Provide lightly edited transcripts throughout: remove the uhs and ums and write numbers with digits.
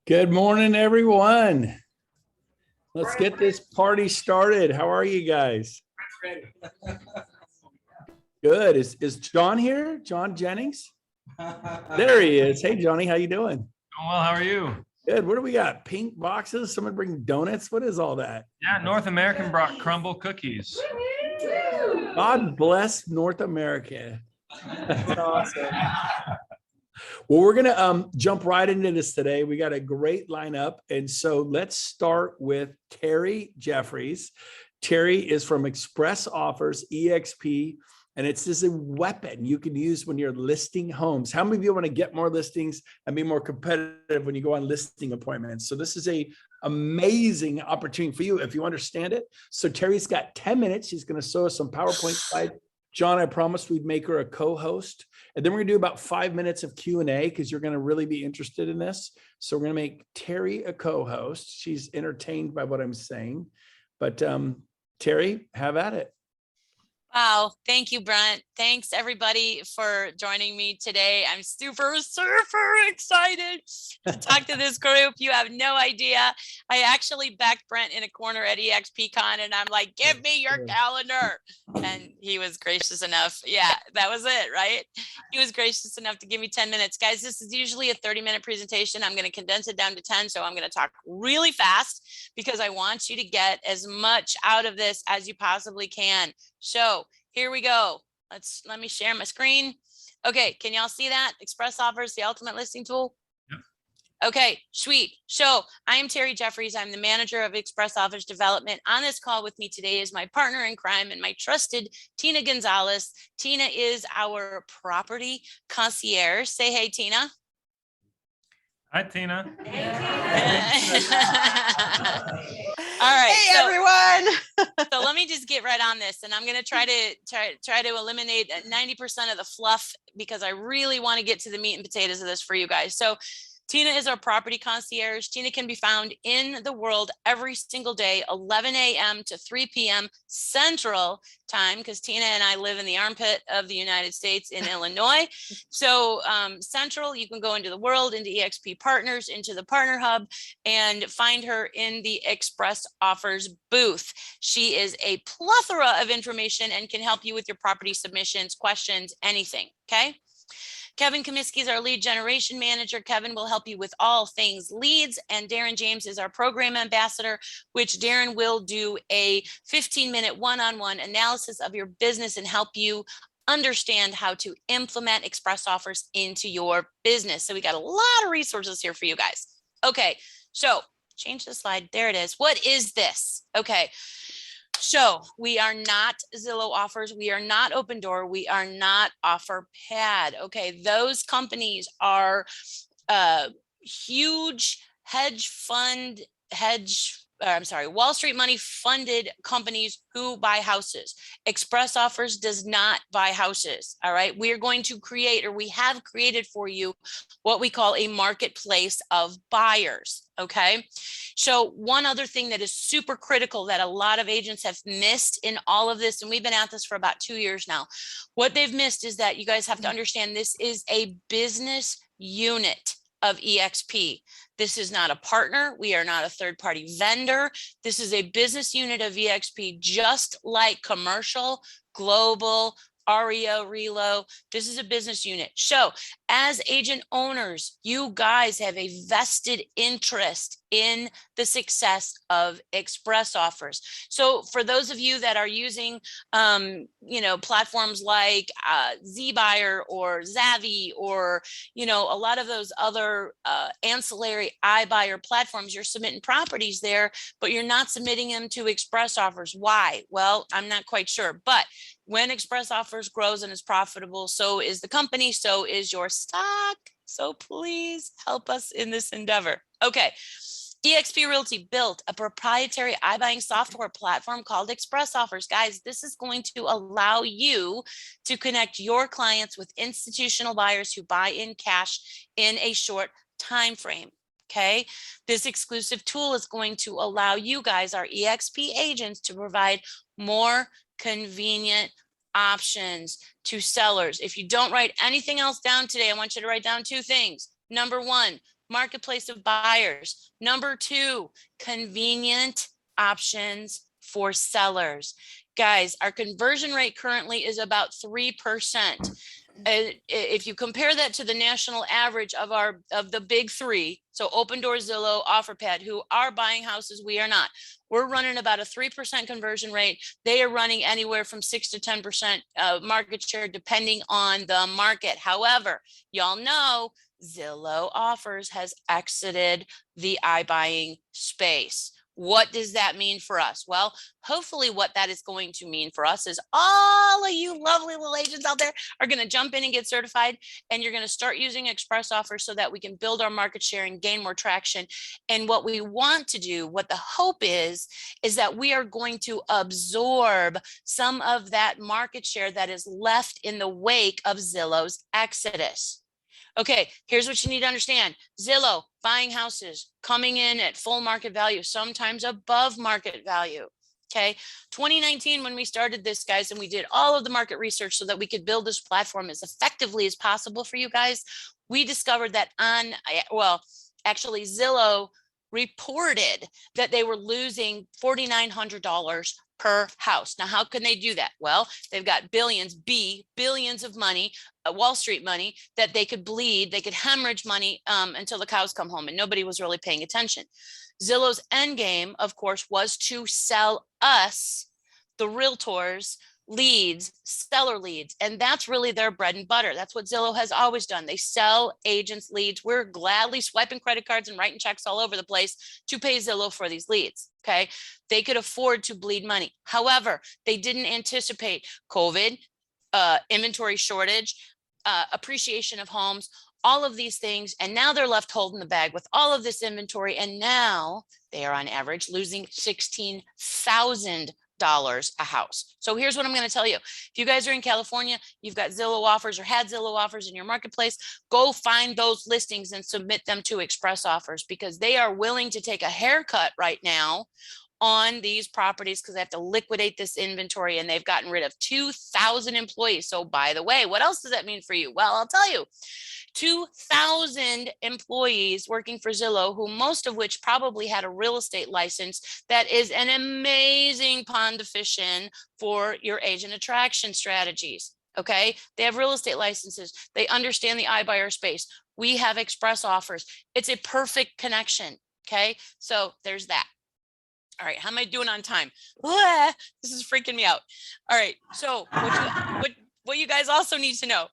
Good morning, everyone. Let's get this party started. How are you guys? Good. Is John here? John Jennings? There he is. Hey, Johnny, how you doing? Doing well. How are you? Good. What do we got? Pink boxes? Someone bring donuts? What is all that? Yeah, North American brought crumble cookies. God bless North America. That's awesome. Well, we're going to jump right into this today. We got a great lineup. And so let's start with Terry Jeffries. Terry is from Express Offers, EXP, and it's just a weapon you can use when you're listing homes. How many of you want to get more listings and be more competitive when you go on listing appointments? So this is a amazing opportunity for you if you understand it. So Terry's got 10 minutes. He's going to show us some PowerPoint slides. John, I promised we'd make her a co-host. And then we're gonna do about 5 minutes of Q&A because you're gonna really be interested in this. So we're gonna make Terry a co-host. She's entertained by what I'm saying. But Terry, have at it. Wow. Thank you, Brent. Thanks everybody for joining me today. I'm super excited to talk to this group. You have no idea. I actually backed Brent in a corner at EXPCon and I'm like, give me your calendar. And he was gracious enough. Yeah, that was it, right? He was gracious enough to give me 10 minutes. Guys, this is usually a 30-minute presentation. I'm going to condense it down to 10. So I'm going to talk really fast because I want you to get as much out of this as you possibly can. So here we go. Let me share my screen. Okay, can y'all see that? Express Offers, the ultimate listing tool. Yep. Okay, sweet. So I am Terry Jeffries. I'm the manager of Express Offers Development. On this call with me today is my partner in crime and my trusted Tina Gonzalez. Tina is our property concierge. Say hey, Tina. Hi, Tina. Hey, all right. Hey, everyone. So let me just get right on this, and I'm going to try to eliminate 90% of the fluff because I really want to get to the meat and potatoes of this for you guys. So Tina is our property concierge. Tina can be found in the world every single day, 11 a.m. to 3 p.m. Central Time, because Tina and I live in the armpit of the United States in Illinois. So Central, you can go into the world, into EXP Partners, into the Partner Hub, and find her in the Express Offers booth. She is a plethora of information and can help you with your property submissions, questions, anything, okay? Kevin Comiskey is our lead generation manager. Kevin will help you with all things leads. And Darren James is our program ambassador, which Darren will do a 15-minute one-on-one analysis of your business and help you understand how to implement Express Offers into your business. So we got a lot of resources here for you guys. Okay, so change the slide. There it is. What is this? Okay. So we are not Zillow Offers. We are not Open Door. We are not OfferPad. Okay. Those companies are huge Wall Street money funded companies who buy houses. Express Offers does not buy houses. All right. We are going to create, or we have created for you, what we call a marketplace of buyers. Okay. So one other thing that is super critical that a lot of agents have missed in all of this, and we've been at this for about 2 years now, what they've missed is that you guys have to understand this is a business unit of EXP. This is not a partner. We are not a third-party vendor. This is a business unit of EXP, just like commercial, global, REO, Relo. This is a business unit. So as agent owners, you guys have a vested interest in the success of Express Offers. So for those of you that are using, platforms like ZBuyer or Zavvy or, a lot of those other ancillary iBuyer platforms, you're submitting properties there, but you're not submitting them to Express Offers. Why? Well, I'm not quite sure, but when Express Offers grows and is profitable, so is the company, so is your stock. So please help us in this endeavor. Okay. eXp Realty built a proprietary iBuying software platform called Express Offers. Guys, this is going to allow you to connect your clients with institutional buyers who buy in cash in a short time frame. Okay, this exclusive tool is going to allow you guys, our EXP agents, to provide more convenient options to sellers. If you don't write anything else down today, I want you to write down 2 things. Number 1, marketplace of buyers. Number 2, convenient options for sellers. Guys, our conversion rate currently is about 3%. If you compare that to the national average of the big 3, so Open Door, Zillow, OfferPad, who are buying houses, we are not. We're running about a 3% conversion rate. They are running anywhere from 6 to 10% market share, depending on the market. However, y'all know Zillow Offers has exited the iBuying space. What does that mean for us? Well, hopefully what that is going to mean for us is all of you lovely little agents out there are going to jump in and get certified, and you're going to start using express offers so that we can build our market share and gain more traction. And what we want to do, what the hope is that we are going to absorb some of that market share that is left in the wake of Zillow's exodus. Okay, here's what you need to understand. Zillow buying houses, coming in at full market value, sometimes above market value. Okay, 2019, when we started this, guys, and we did all of the market research so that we could build this platform as effectively as possible for you guys, we discovered that actually Zillow reported that they were losing $4,900 per house. Now, how can they do that? Well, they've got billions of money, Wall Street money, that they could bleed, they could hemorrhage money until the cows come home, and nobody was really paying attention. Zillow's end game, of course, was to sell us, the realtors, leads, seller leads. And that's really their bread and butter. That's what Zillow has always done. They sell agents leads. We're gladly swiping credit cards and writing checks all over the place to pay Zillow for these leads. Okay. They could afford to bleed money. However, they didn't anticipate COVID, inventory shortage, appreciation of homes, all of these things. And now they're left holding the bag with all of this inventory. And now they are on average losing $16,000 a house. So here's what I'm going to tell you. If you guys are in California, you've got Zillow Offers or had Zillow Offers in your marketplace, go find those listings and submit them to Express Offers, because they are willing to take a haircut right now on these properties because they have to liquidate this inventory, and they've gotten rid of 2,000 employees. So by the way, what else does that mean for you? Well, I'll tell you. 2,000 employees working for Zillow, who most of which probably had a real estate license. That is an amazing pond of fish in for your agent attraction strategies. Okay, they have real estate licenses. They understand the iBuyer space. We have Express Offers. It's a perfect connection. Okay, so there's that. All right, how am I doing on time? This is freaking me out. All right, so what you guys also need to know,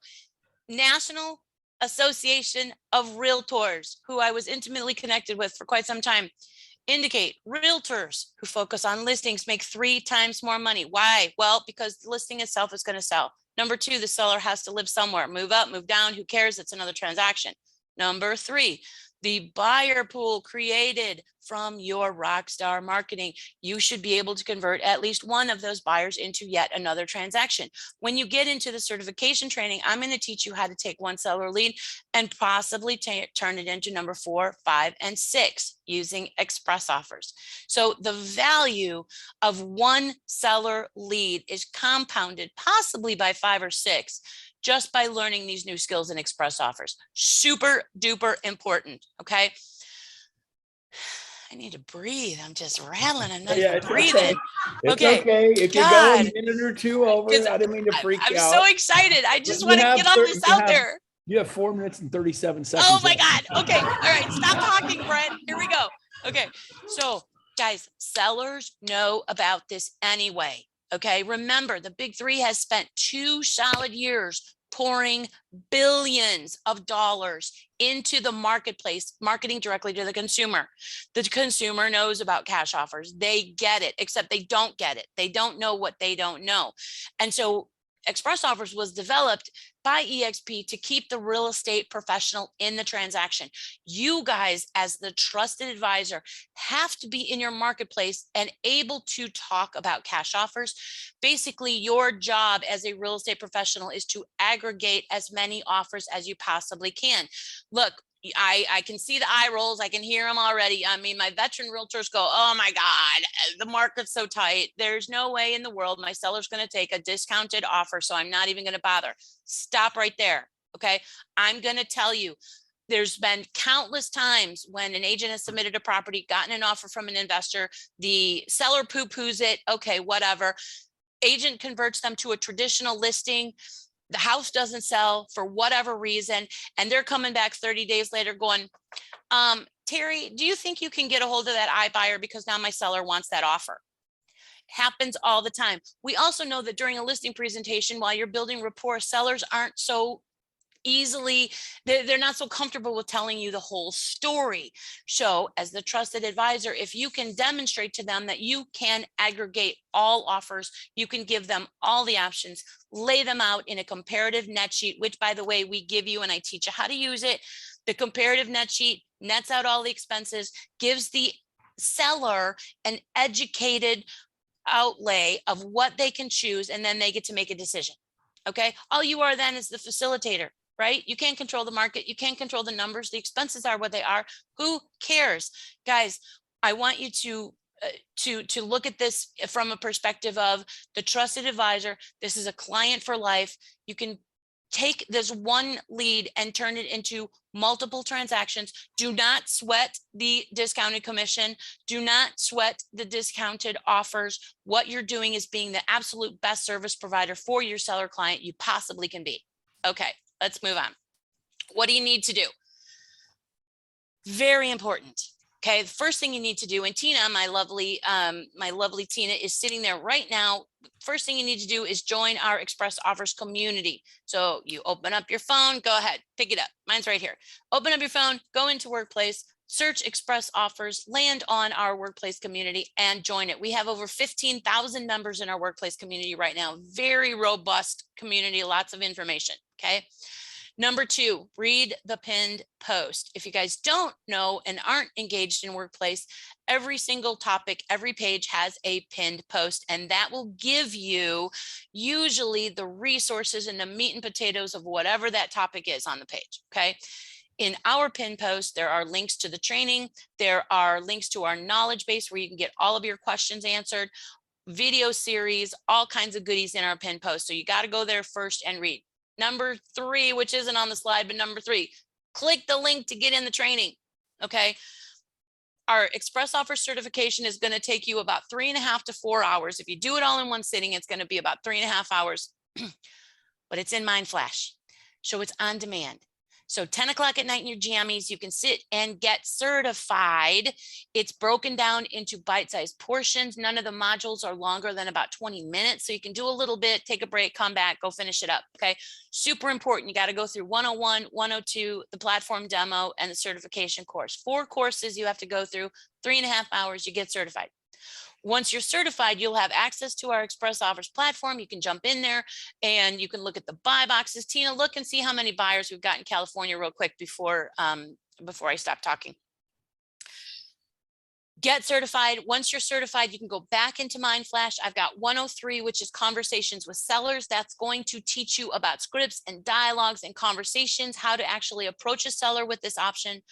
National Association of Realtors, who I was intimately connected with for quite some time, indicate realtors who focus on listings make 3 times more money. Why? Well, because the listing itself is going to sell. Number 2, the seller has to live somewhere, move up, move down, who cares? It's another transaction. Number 3, the buyer pool created from your rockstar marketing. You should be able to convert at least one of those buyers into yet another transaction. When you get into the certification training, I'm going to teach you how to take one seller lead and possibly turn it into number 4, 5, and 6 using Express Offers. So the value of one seller lead is compounded possibly by 5 or 6 just by learning these new skills in Express Offers. Super duper important. Okay. I need to breathe. I'm just rattling. I'm not even breathing. It's okay. If you're going a minute or 2 over, I didn't mean to freak you out. I'm so excited. I just want to get all this out there. You have 4 minutes and 37 seconds. Oh my God. Okay. All right. Stop talking, Brent. Here we go. Okay. So guys, sellers know about this anyway. Okay. Remember, the big 3 has spent 2 solid years pouring billions of dollars into the marketplace, marketing directly to the consumer. The consumer knows about cash offers. They get it, except they don't get it. They don't know what they don't know. And so Express Offers was developed by EXP to keep the real estate professional in the transaction. You guys, as the trusted advisor, have to be in your marketplace and able to talk about cash offers. Basically, your job as a real estate professional is to aggregate as many offers as you possibly can. Look, I can see the eye rolls. I can hear them already. I mean, my veteran realtors go, oh my God, the market's so tight. There's no way in the world my seller's going to take a discounted offer, so I'm not even going to bother. Stop right there. Okay. I'm going to tell you, There's been countless times when an agent has submitted a property, gotten an offer from an investor, the seller poo-poos it, okay, whatever. Agent converts them to a traditional listing. The house doesn't sell for whatever reason, and they're coming back 30 days later going, Terry, do you think you can get a hold of that iBuyer because now my seller wants that offer? Happens all the time. We also know that during a listing presentation, while you're building rapport, sellers aren't so easily, they're not so comfortable with telling you the whole story. So as the trusted advisor, if you can demonstrate to them that you can aggregate all offers, you can give them all the options, lay them out in a comparative net sheet, which by the way, we give you and I teach you how to use it. The comparative net sheet nets out all the expenses, gives the seller an educated outlay of what they can choose, and then they get to make a decision. Okay, all you are then is the facilitator, right? You can't control the market. You can't control the numbers. The expenses are what they are. Who cares? Guys, I want you to look at this from a perspective of the trusted advisor. This is a client for life. You can take this one lead and turn it into multiple transactions. Do not sweat the discounted commission. Do not sweat the discounted offers. What you're doing is being the absolute best service provider for your seller client you possibly can be. Okay, let's move on. What do you need to do? Very important. Okay, the first thing you need to do, and Tina, my lovely Tina is sitting there right now. First thing you need to do is join our Express Offers community. So you open up your phone, go ahead, pick it up. Mine's right here. Open up your phone, go into Workplace, search Express Offers, land on our Workplace community and join it. We have over 15,000 members in our Workplace community right now. Very robust community, lots of information, okay? Number 2, read the pinned post. If you guys don't know and aren't engaged in Workplace, every single topic, every page has a pinned post, and that will give you usually the resources and the meat and potatoes of whatever that topic is on the page, okay? In our pinned post, there are links to the training. There are links to our knowledge base where you can get all of your questions answered, video series, all kinds of goodies in our pinned post. So you got to go there first and read. Number 3, which isn't on the slide, but number 3, click the link to get in the training. Okay. Our Express Offer certification is going to take you about 3.5 to 4 hours. If you do it all in one sitting, it's going to be about 3.5 hours, but it's in Mind Flash. So it's on demand. So 10 o'clock at night in your jammies, you can sit and get certified. It's broken down into bite-sized portions. None of the modules are longer than about 20 minutes. So you can do a little bit, take a break, come back, go finish it up. Okay. Super important. You got to go through 101, 102, the platform demo, and the certification course. 4 courses you have to go through, 3.5 hours, you get certified. Once you're certified, you'll have access to our Express Offers platform. You can jump in there and you can look at the buy boxes. Tina, look and see how many buyers we've got in California real quick before I stop talking. Get certified. Once you're certified, you can go back into Mind Flash. I've got 103, which is conversations with sellers. That's going to teach you about scripts and dialogues and conversations, how to actually approach a seller with this option.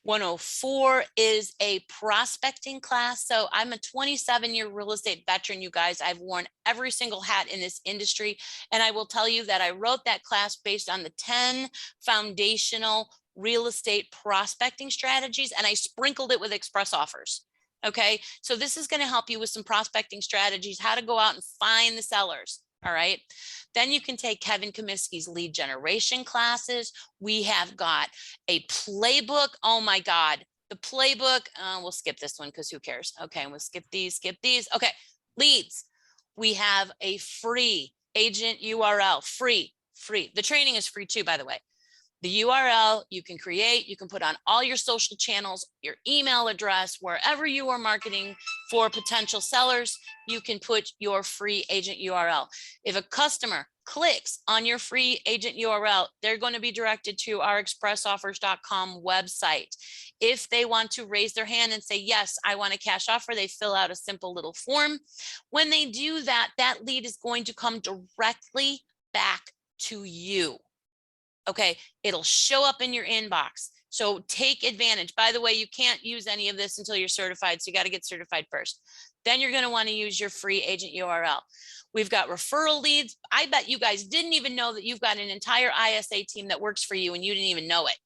104 is a prospecting class. So I'm a 27-year real estate veteran, you guys. I've worn every single hat in this industry. And I will tell you that I wrote that class based on the 10 foundational real estate prospecting strategies, and I sprinkled it with Express Offers. Okay, so this is going to help you with some prospecting strategies, how to go out and find the sellers. All right. Then you can take Kevin Comiskey's lead generation classes. We have got a playbook. Oh my God. The playbook. We'll skip this one because who cares? Okay. We'll skip these. Okay. Leads. We have a free agent URL, free. The training is free too, by the way. The URL you can create, you can put on all your social channels, your email address, wherever you are marketing for potential sellers, you can put your free agent URL. If a customer clicks on your free agent URL, they're going to be directed to our expressoffers.com website. If they want to raise their hand and say, yes, I want a cash offer, they fill out a simple little form. When they do that, that lead is going to come directly back to you. Okay, it'll show up in your inbox. So take advantage. By the way, you can't use any of this until you're certified. So you got to get certified first. Then you're going to want to use your free agent URL. We've got referral leads. I bet you guys didn't even know that you've got an entire ISA team that works for you and you didn't even know it.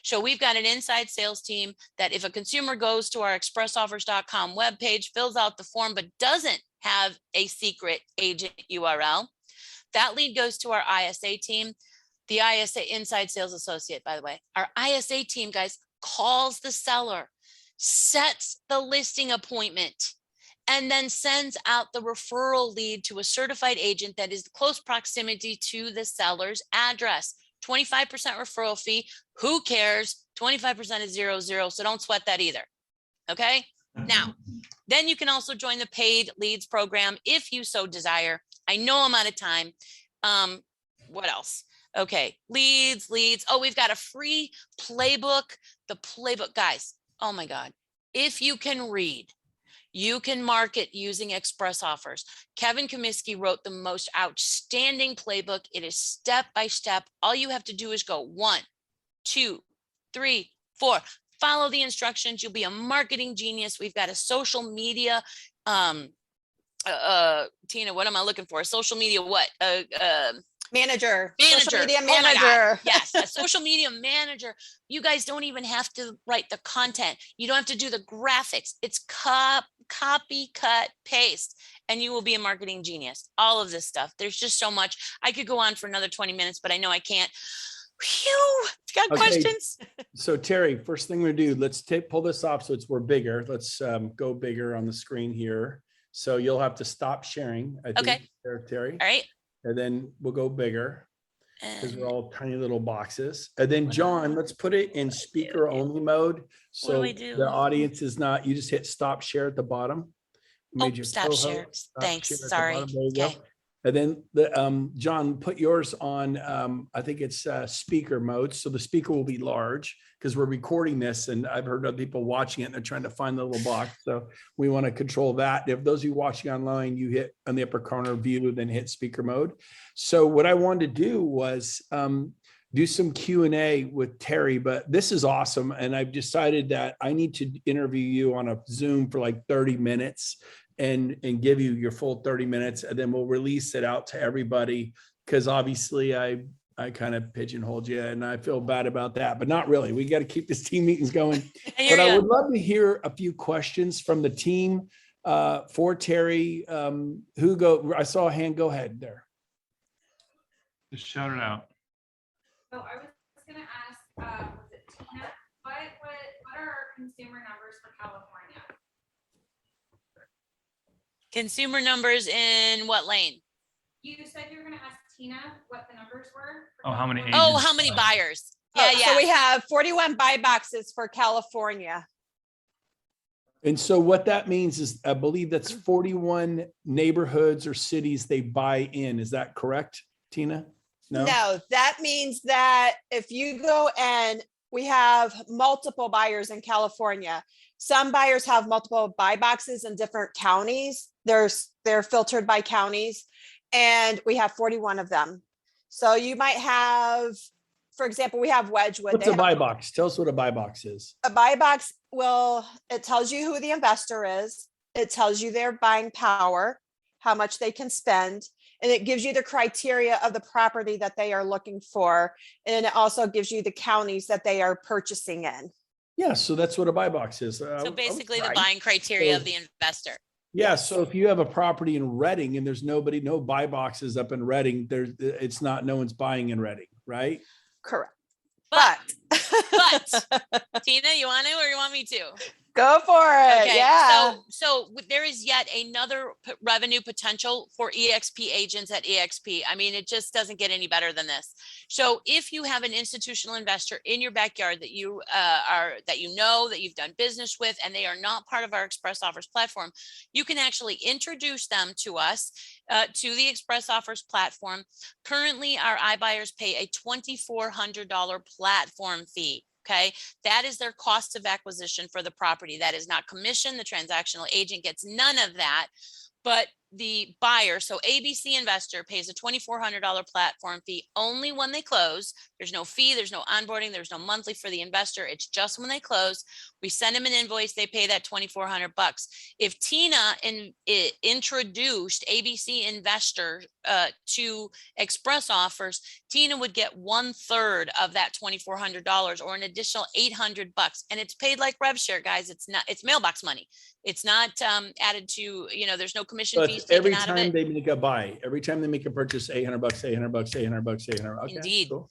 So we've got an inside sales team that if a consumer goes to our expressoffers.com webpage, fills out the form, but doesn't have a secret agent URL, that lead goes to our ISA team. The ISA, inside sales associate, by the way, our ISA team, guys, calls the seller, sets the listing appointment, and then sends out the referral lead to a certified agent that is close proximity to the seller's address. 25% referral fee. Who cares? 25% is 0, so don't sweat that either. Okay. Now, then you can also join the paid leads program if you so desire. I know I'm out of time. What else? Okay, leads. Oh, we've got a free playbook. The playbook, guys. Oh my God. If you can read, you can market using express offers. Kevin Comiskey wrote the most outstanding playbook. It is step by step. All you have to do is go 1, 2, 3, 4. Follow the instructions. You'll be a marketing genius. We've got a social media. Tina, what am I looking for? A social media what? Manager. Manager. Social media Oh my God. manager. Yes, a social media manager. You guys don't even have to write the content. You don't have to do the graphics. It's copy, cut, paste, and you will be a marketing genius. All of this stuff. There's just so much. I could go on for another 20 minutes, but I know I can't. Phew. Got Okay. questions? So Terry, first thing we do, let's pull this off so we're bigger. Let's go bigger on the screen here. So you'll have to stop sharing, I think, Okay. there, Terry. All right. And then we'll go bigger because we're And all tiny little boxes. And then John, let's put it in speaker only mode. So I do? the audience is not, you just hit stop share at the bottom. Oh, Made your stop co-host share. stop Thanks. share at the Sorry. bottom. There you go. Okay. And then the John, put yours on I think it's speaker mode. So the speaker will be large because we're recording this and I've heard other people watching it and they're trying to find the little box. So we want to control that. If those of you watching online, you hit on the upper corner view, then hit speaker mode. So what I wanted to do was do some Q&A with Terry, but this is awesome. And I've decided that I need to interview you on a Zoom for like 30 minutes. And give you your full 30 minutes, and then we'll release it out to everybody. Because obviously I kind of pigeonholed you, and I feel bad about that, but not really. We got to keep this team meetings going. But I would love to hear a few questions from the team for Terry. I saw a hand. Go ahead there. Just shout it out. So I was going to ask, was it Tina? What are our consumer numbers for California? Consumer numbers in what lane? You said you were going to ask Tina what the numbers were. Oh, how many Oh, agents? how many buyers? Oh, Yeah. So we have 41 buy boxes for California. And so what that means is, I believe that's 41 neighborhoods or cities they buy in. Is that correct, Tina? No, that means that if you go and we have multiple buyers in California. Some buyers have multiple buy boxes in different counties. They're filtered by counties, and we have 41 of them. So you might have, for example, we have Wedgewood. What's a buy box? Tell us what a buy box is. A buy box it tells you who the investor is. It tells you their buying power, how much they can spend, and it gives you the criteria of the property that they are looking for. And it also gives you the counties that they are purchasing in. Yeah, so that's what a buy box is. So basically the right. buying criteria of the investor. Yeah, so if you have a property in Reading and there's no buy boxes up in Reading, no one's buying in Reading, right? Correct. But Tina, you want to, or you want me to? Go for it. Okay, Yeah. so there is yet another revenue potential for EXP agents at EXP. I mean, it just doesn't get any better than this. So if you have an institutional investor in your backyard that that you've done business with, and they are not part of our Express Offers platform, you can actually introduce them to us, to the Express Offers platform. Currently, our iBuyers pay a $2,400 platform fee. Okay, that is their cost of acquisition for the property. That is not commission. The transactional agent gets none of that. But the buyer, so ABC investor pays a $2,400 platform fee only when they close. There's no fee, there's no onboarding, there's no monthly for the investor. It's just when they close. We send them an invoice, they pay that $2,400. If Tina introduced ABC investor to Express Offers, Tina would get 1/3 of that $2,400 or an additional $800, and it's paid like rev share, guys. It's mailbox money. It's not added to, there's no commission So fees it's taken every out of time it. they make a buy, every time they make a purchase, $800, $800, $800, $800. Okay, Indeed. cool.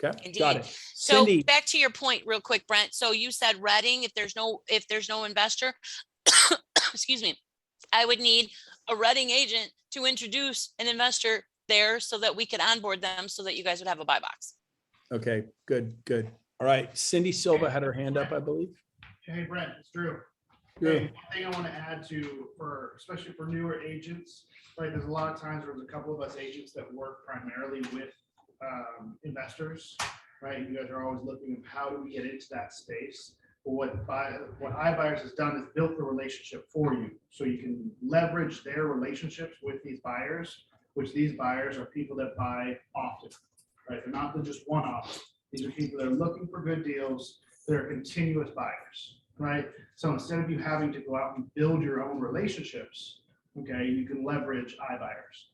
Okay, got Indeed. it. So Cindy, back to your point real quick, Brent. So you said Reading, if there's no investor, excuse me, I would need a Reading agent to introduce an investor there so that we could onboard them so that you guys would have a buy box. okay, good. All right, Cindy Silva had her hand up, I believe. Hey Brent, it's Drew. Drew. Hey, one thing I want to add to, especially for newer agents, right? There's a lot of times where there's a couple of us agents that work primarily with investors, right? You guys are always looking at how do we get into that space. But what iBuyers has done is built the relationship for you, so you can leverage their relationships with these buyers, which these buyers are people that buy often, right? They're not just one-off. These are people that are looking for good deals. They're continuous buyers, right? So instead of you having to go out and build your own relationships, okay, you can leverage iBuyers.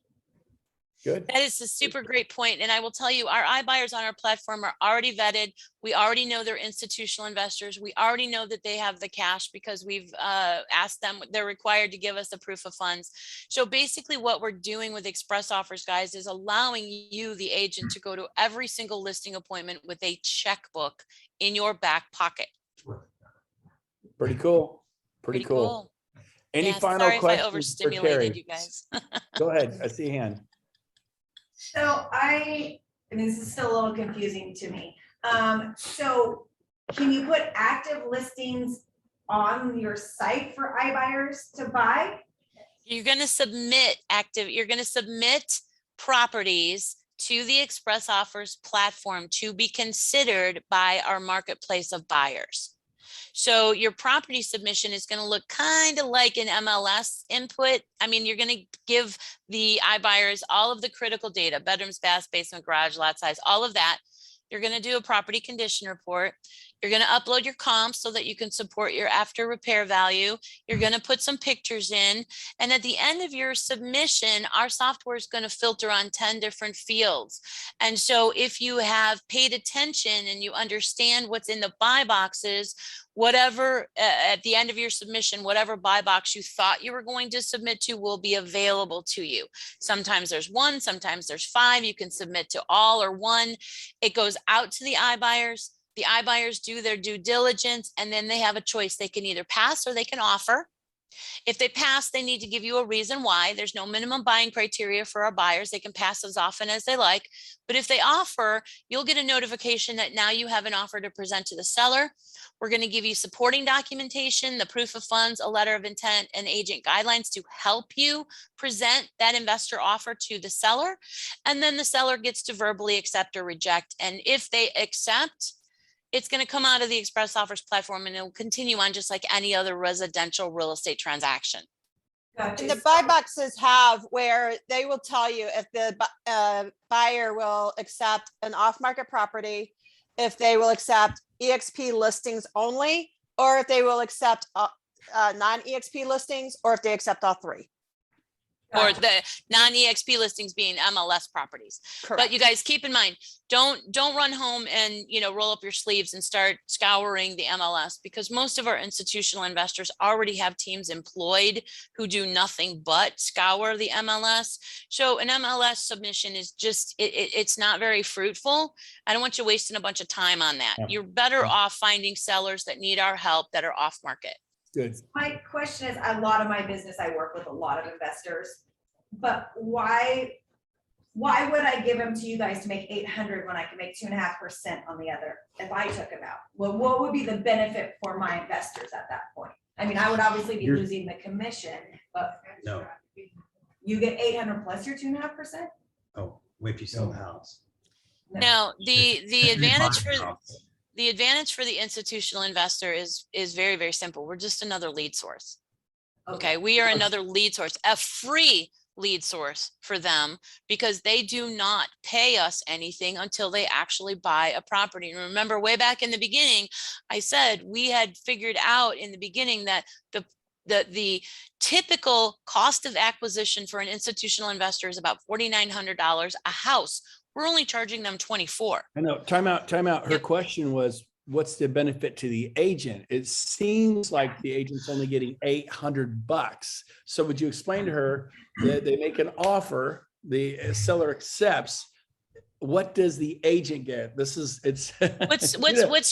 Good. That is a super great point. And I will tell you, our iBuyers on our platform are already vetted. We already know they're institutional investors. We already know that they have the cash because we've asked them, they're required to give us a proof of funds. So basically what we're doing with Express Offers, guys, is allowing you, the agent, to go to every single listing appointment with a checkbook in your back pocket. Pretty cool. Pretty cool. Any Yeah, final sorry if I questions for overstimulated Carrie? you guys. Go ahead. I see a hand. So I mean, this is still a little confusing to me. So can you put active listings on your site for iBuyers to buy? You're going to submit properties to the Express Offers platform to be considered by our marketplace of buyers. So your property submission is going to look kind of like an MLS input. I mean, you're going to give the iBuyers all of the critical data: bedrooms, baths, basement, garage, lot size, all of that. You're going to do a property condition report. You're going to upload your comps so that you can support your after repair value. You're going to put some pictures in. And at the end of your submission, our software is going to filter on 10 different fields. And so if you have paid attention and you understand what's in the buy boxes, whatever at the end of your submission, whatever buy box you thought you were going to submit to will be available to you. Sometimes there's one, sometimes there's 5. You can submit to all or one. It goes out to the iBuyers. The iBuyers do their due diligence, and then they have a choice. They can either pass or they can offer. If they pass, they need to give you a reason why. There's no minimum buying criteria for our buyers. They can pass as often as they like. But if they offer, you'll get a notification that now you have an offer to present to the seller. We're going to give you supporting documentation, the proof of funds, a letter of intent, and agent guidelines to help you present that investor offer to the seller. And then the seller gets to verbally accept or reject. And if they accept, it's going to come out of the Express Offers platform and it will continue on just like any other residential real estate transaction. And the buy boxes have where they will tell you if the buyer will accept an off-market property, if they will accept EXP listings only, or if they will accept non-EXP listings, or if they accept all 3. Or the non-EXP listings being MLS properties. Correct. But you guys keep in mind, don't run home and roll up your sleeves and start scouring the MLS, because most of our institutional investors already have teams employed who do nothing but scour the MLS. So an MLS submission is just it's not very fruitful. I don't want you wasting a bunch of time on that. Yeah. You're better off finding sellers that need our help that are off market. Good. My question is, a lot of my business, I work with a lot of investors, but why would I give them to you guys to make 800 when I can make 2.5% on the other if I took them out? Well, what would be the benefit for my investors at that point? I mean, I would obviously be losing the commission, but No. You get 800 plus your 2.5%? Oh, wait, if you sell the house. No. Now, the advantage for House. the institutional investor is very, very simple. We're just another lead source. Okay, we are another lead source, a free lead source for them, because they do not pay us anything until they actually buy a property. And remember, way back in the beginning, I said we had figured out in the beginning that the typical cost of acquisition for an institutional investor is about $4,900 a house. We're only charging them 24. I know. Time out. Her Yep. question was, what's the benefit to the agent? It seems like the agent's only getting $800. So would you explain to her that they make an offer, the seller accepts? What does the agent get? What's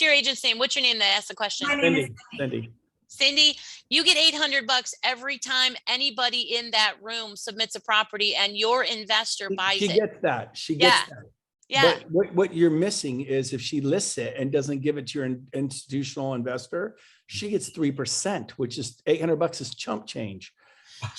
your agent's name? What's your name that asked the question? My name is Cindy. Cindy, you get $800 every time anybody in that room submits a property and your investor buys She it. gets that. She gets Yeah. that. Yeah, But what you're missing is if she lists it and doesn't give it to your institutional investor, she gets 3%, which is $800 is chump change.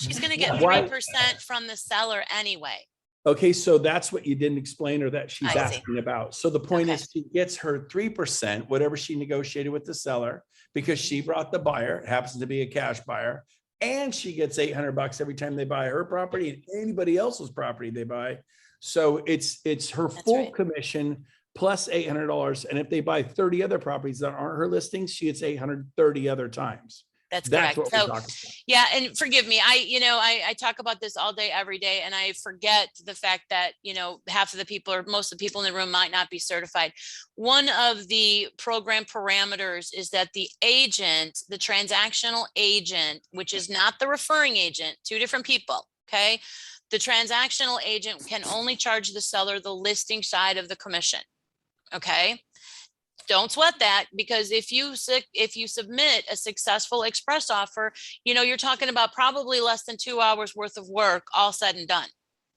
she's gonna get Why- 3% from the seller anyway. Okay, so that's what you didn't explain or that she's I see. asking about. So the point Okay. is she gets her 3%, whatever she negotiated with the seller, because she brought the buyer, it happens to be a cash buyer, and she gets $800 every time they buy her property and anybody else's property they buy. So it's her That's full right. commission plus $800. And if they buy 30 other properties that aren't her listings, she gets 830 other times. That's That's correct. what we're So, talking about. yeah, and forgive me, I talk about this all day, every day, and I forget the fact that, half of the people or most of the people in the room might not be certified. One of the program parameters is that the agent, the transactional agent, which is not the referring agent, two different people, okay? The transactional agent can only charge the seller the listing side of the commission, okay? Don't sweat that, because if you submit a successful express offer, you're talking about probably less than 2 hours worth of work, all said and done.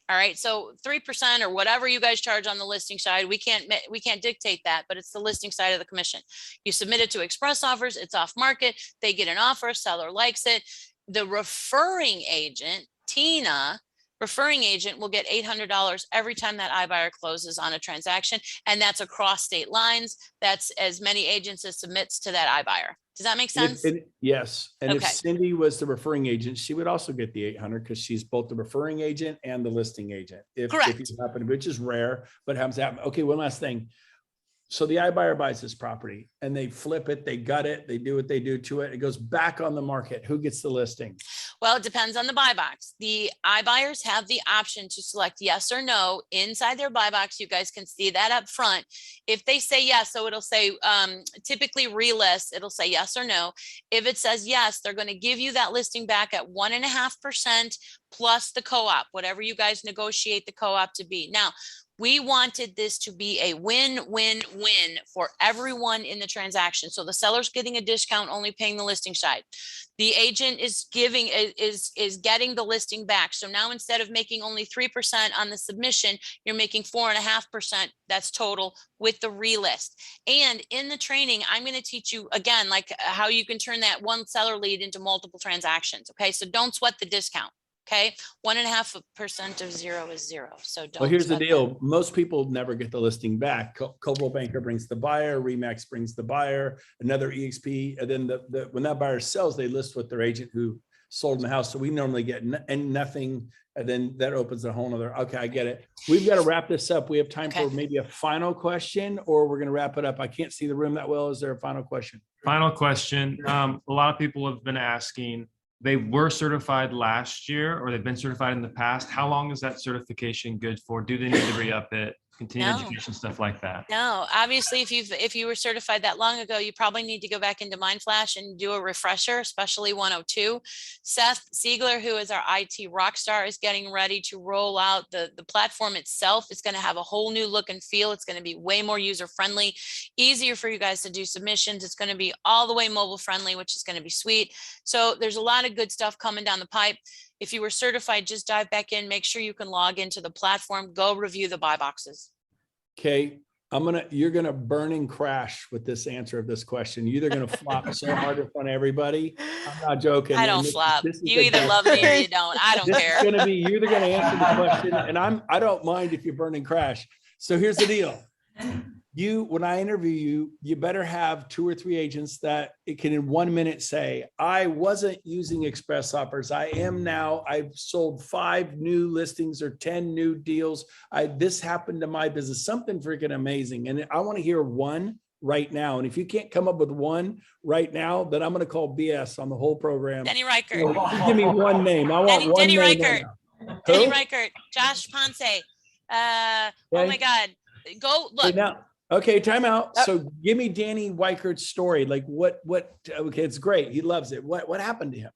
All right. So 3% or whatever you guys charge on the listing side, we can't dictate that, but it's the listing side of the commission. You submit it to express offers, it's off market, they get an offer, seller likes it. The referring agent, Tina, referring agent will get $800 every time that iBuyer closes on a transaction. And that's across state lines. That's as many agents as submits to that iBuyer. Does that make sense? Yes. And if Okay. Cindy was the referring agent, she would also get the 800 because she's both the referring agent and the listing agent. If you Correct. happen to, which is rare, but happens to happen. Okay. One last thing. So the iBuyer buys this property and they flip it, they gut it, they do what they do to it. It goes back on the market. Who gets the listing? Well, it depends on the buy box. The iBuyers have the option to select yes or no inside their buy box. You guys can see that up front. If they say yes, so it'll say typically relist, it'll say yes or no. If it says yes, they're going to give you that listing back at 1.5% plus the co-op, whatever you guys negotiate the co-op to be. Now, we wanted this to be a win-win-win for everyone in the transaction. So the seller's getting a discount, only paying the listing side. The agent is getting the listing back. So now instead of making only 3% on the submission, you're making 4.5%. That's total with the relist. And in the training, I'm going to teach you again, like how you can turn that one seller lead into multiple transactions. Okay. So don't sweat the discount. Okay. 1.5% of 0 is 0. So don't. Well, here's the sweat that. deal. Most people never get the listing back. Coldwell Banker brings the buyer, Remax brings the buyer, another EXP. And then when that buyer sells, they list with their agent who sold in the house. So we normally get nothing. And then that opens a whole nother. Okay. I get it. We've got to wrap this up. We have time Okay. for maybe a final question, or we're going to wrap it up. I can't see the room that well. Is there a final question? Final question. A lot of people have been asking, they were certified last year or they've been certified in the past. How long is that certification good for? Do they need to re-up it? Continue No. education, stuff like that. No, obviously, if you were certified that long ago, you probably need to go back into MindFlash and do a refresher, especially 102. Seth Siegler, who is our IT rock star, is getting ready to roll out the platform itself. It's going to have a whole new look and feel. It's going to be way more user friendly, easier for you guys to do submissions. It's going to be all the way mobile friendly, which is going to be sweet. So there's a lot of good stuff coming down the pipe. If you were certified, just dive back in, make sure you can log into the platform, go review the buy boxes. Okay. You're going to burn and crash with this answer of this question. You're either going to flop so hard in front of everybody. I'm not joking. I And don't this- flop. this is You the either best love me or part. you don't. I don't This care. is going to be, you're either going to answer the question and I don't mind if you burn and crash. So here's the deal. when I interview you, you better have 2 or 3 agents that it can in 1 minute say, I wasn't using express offers. I am now. I've sold 5 new listings or 10 new deals. This happened to my business, something freaking amazing. And I want to hear one right now. And if you can't come up with one right now, then I'm going to call BS on the whole program. Denny Reichert. So just give me one name. I want one Denny name. Reichert. Right now. Denny Who? Reichert, Josh Ponce. Oh Okay. my God. Go Okay, look. now, okay, time out. So give me Danny Weichert's story. Like okay, it's great. He loves it. What happened to him?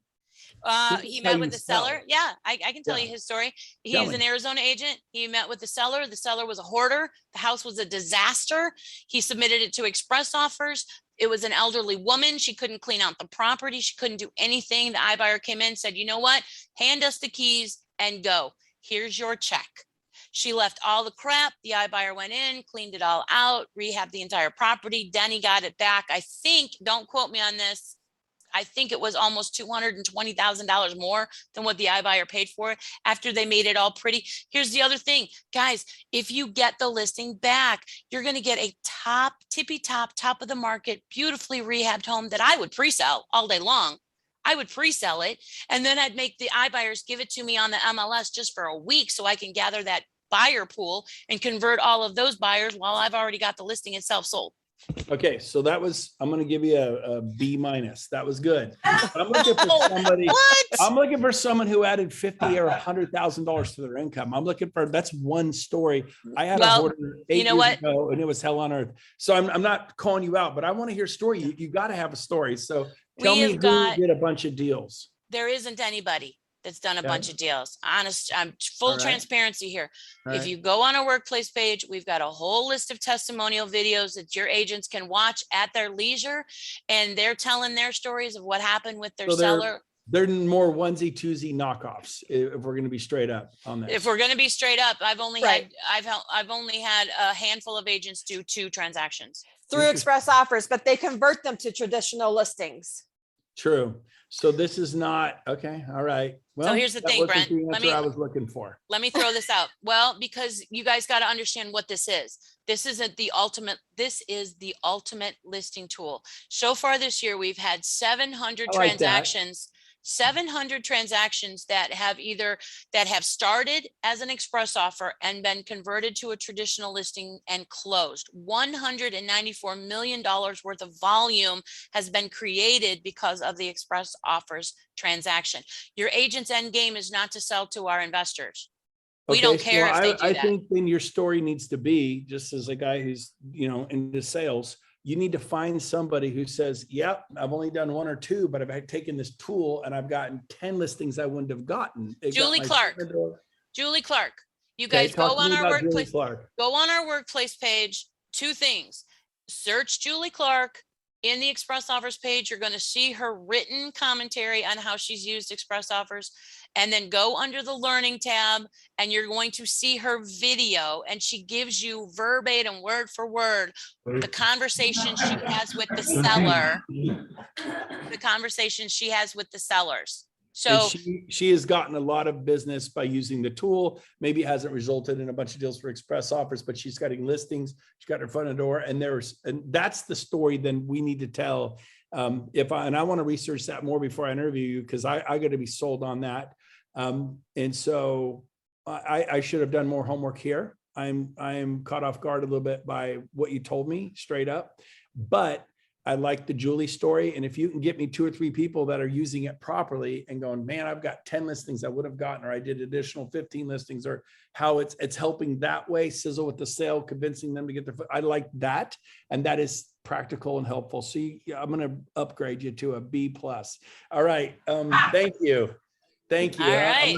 He how met you with the sell. seller. Yeah, I can tell Yeah. you his story. Tell He's me. an Arizona agent. He met with the seller. The seller was a hoarder. The house was a disaster. He submitted it to express offers. It was an elderly woman. She couldn't clean out the property. She couldn't do anything. The iBuyer came in, said, you know what? Hand us the keys and go. Here's your check. She left all the crap. The iBuyer went in, cleaned it all out, rehabbed the entire property. Denny got it back. I think, don't quote me on this, I think it was almost $220,000 more than what the iBuyer paid for it after they made it all pretty. Here's the other thing, guys, if you get the listing back, you're going to get a tippy top of the market, beautifully rehabbed home that I would pre-sell all day long. I would pre-sell it. And then I'd make the iBuyers give it to me on the MLS just for a week so I can gather that buyer pool and convert all of those buyers while I've already got the listing itself sold. Okay, so I'm going to give you a B minus. That was good. I'm looking for somebody. What? I'm looking for someone who added $50,000 or $100,000 to their income. I'm looking for, that's one story. I had a hoarder 8 years ago and it was hell on earth. So I'm not calling you out, but I want to hear a story. You got to have a story. So tell me who did a bunch of deals. There isn't anybody that's done a Okay. bunch of deals. Honest, I'm full All right. transparency here. All If right. you go on our workplace page, we've got a whole list of testimonial videos that your agents can watch at their leisure. And they're telling their stories of what happened with their So seller. They're more onesie twosie knockoffs, if we're going to be straight up on that. If we're going to be straight up, I've only Right. had a handful of agents do 2 transactions. Through express offers, but they convert them to traditional listings. True. So this is not, okay. All right. Well, here's the that thing, wasn't Brent. the answer I was looking for. Let me throw this out. Well, because you guys got to understand what this is. This is the ultimate listing tool. So far this year, we've had 700 I like that. transactions. 700 transactions that have started as an express offer and been converted to a traditional listing and closed. $194 million worth of volume has been created because of the express offers transaction. Your agent's end game is not to sell to our investors. We don't care if they do I that. think then your story needs to be, just as a guy who's, into sales, you need to find somebody who says, yep, I've only done 1 or 2, but I've taken this tool and I've gotten 10 listings I wouldn't have gotten. Julie Clark. You guys go on our workplace page. 2 things. Search Julie Clark. In the express offers page, you're going to see her written commentary on how she's used express offers, and then go under the learning tab and you're going to see her video, and she gives you verbatim, word for word, the conversation she has with the seller, So and she has gotten a lot of business by using the tool. Maybe it hasn't resulted in a bunch of deals for express offers, but she's getting listings. She's got her front of the door, and that's the story then we need to tell. I want to research that more before I interview you, because I got to be sold on that. And so I should have done more homework here. I'm caught off guard a little bit by what you told me straight up, but I like the Julie story. And if you can get me 2 or 3 people that are using it properly and going, man, I've got 10 listings I would have gotten, or I did additional 15 listings, or how it's helping that way, sizzle with the sale, convincing them to get their foot. I like that. And that is practical and helpful. So I'm going to upgrade you to a B+. All right. Thank you. Thank you. All right.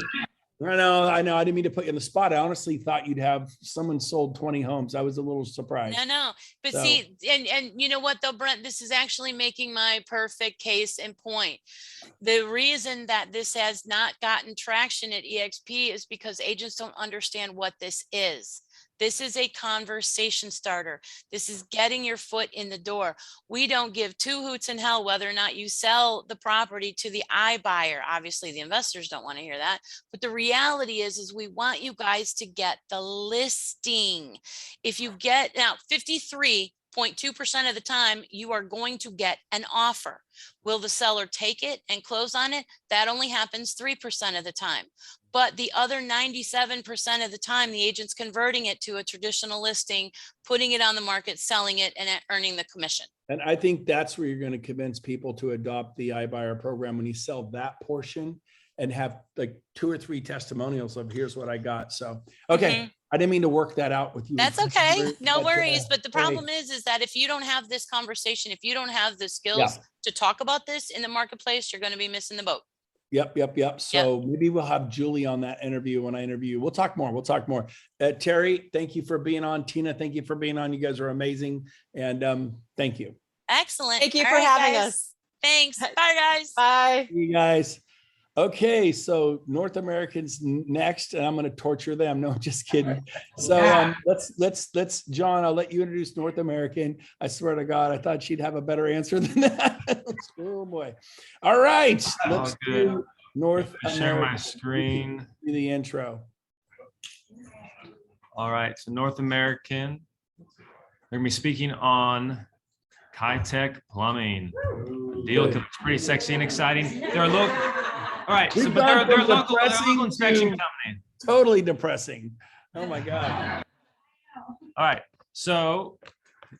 I know. I didn't mean to put you on the spot. I honestly thought you'd have someone sold 20 homes. I was a little surprised. No. But see, and you know what though, Brent, this is actually making my perfect case and point. The reason that this has not gotten traction at EXP is because agents don't understand what this is. This is a conversation starter. This is getting your foot in the door. We don't give two hoots in hell whether or not you sell the property to the iBuyer. Obviously, the investors don't want to hear that. But the reality is we want you guys to get the listing. If you get now 53.2% of the time, you are going to get an offer. Will the seller take it and close on it? That only happens 3% of the time. But the other 97% of the time, the agent's converting it to a traditional listing, putting it on the market, selling it, and earning the commission. And I think that's where you're going to convince people to adopt the iBuyer program when you sell that portion and have like 2 or 3 testimonials of here's what I got. So, okay. I didn't mean to work that out with you. That's okay. No But, worries. But the hey. problem is that if you don't have this conversation, if you don't have the skills to talk about this in the marketplace, you're going to be missing the boat. Yep. So maybe we'll have Julie on that interview when I interview you. We'll talk more. Terry, thank you for being on. Tina, thank you for being on. You guys are amazing. And thank you. Excellent. Thank you All for right, having guys. us. Thanks. Bye, guys. Bye. See you guys. Okay, so North Americans next, and I'm going to torture them. No, just kidding. So let's John, I'll let you introduce North American. I swear to God, I thought she'd have a better answer than that. Oh boy. All right, let's do North Share American. my screen. Do the intro. All right, so North American. They're gonna be speaking on Kitech Plumbing. Deal looks pretty sexy and exciting. They're a local. All right, so but they're a local inspection company. Totally depressing. Oh my God. All right, so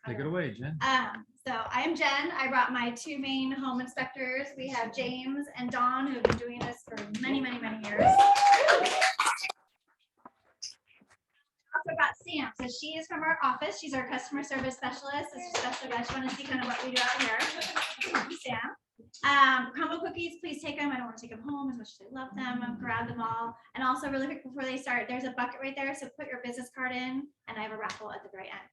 take it away, Jen. So I'm Jen. I brought my 2 main home inspectors. We have James and Dawn, who have been doing this for many, many, many years. Also got Sam. So she is from our office. She's our customer service specialist. This is special. I want to see kind of what we do out here. Sam. Crumble cookies, please take them. I don't want to take them home as much as I love them. Grab them all. And also really quick before they start, there's a bucket right there. So put your business card in and I have a raffle at the very end.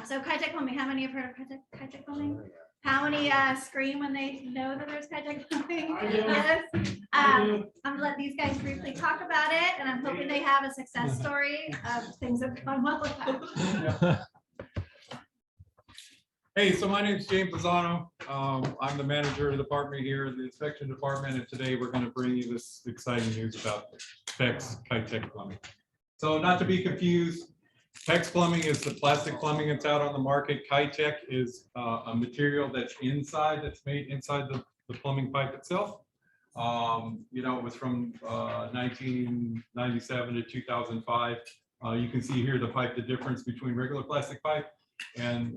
So Kitech Plumbing, how many have heard of Kitech Plumbing? How many scream when they know that there's Kitech Plumbing? Yes. I'm gonna let these guys briefly talk about it and I'm hoping they have a success story of things that have gone well with that. Hey, so my name is James Lozano. I'm the manager of the department here in the inspection department, and today we're going to bring you this exciting news about Pex Kitech Plumbing. So not to be confused, Pex Plumbing is the plastic plumbing that's out on the market. Kitech is a material that's made inside the plumbing pipe itself. You know, it was from 1997 to 2005. You can see here the pipe, the difference between regular plastic pipe and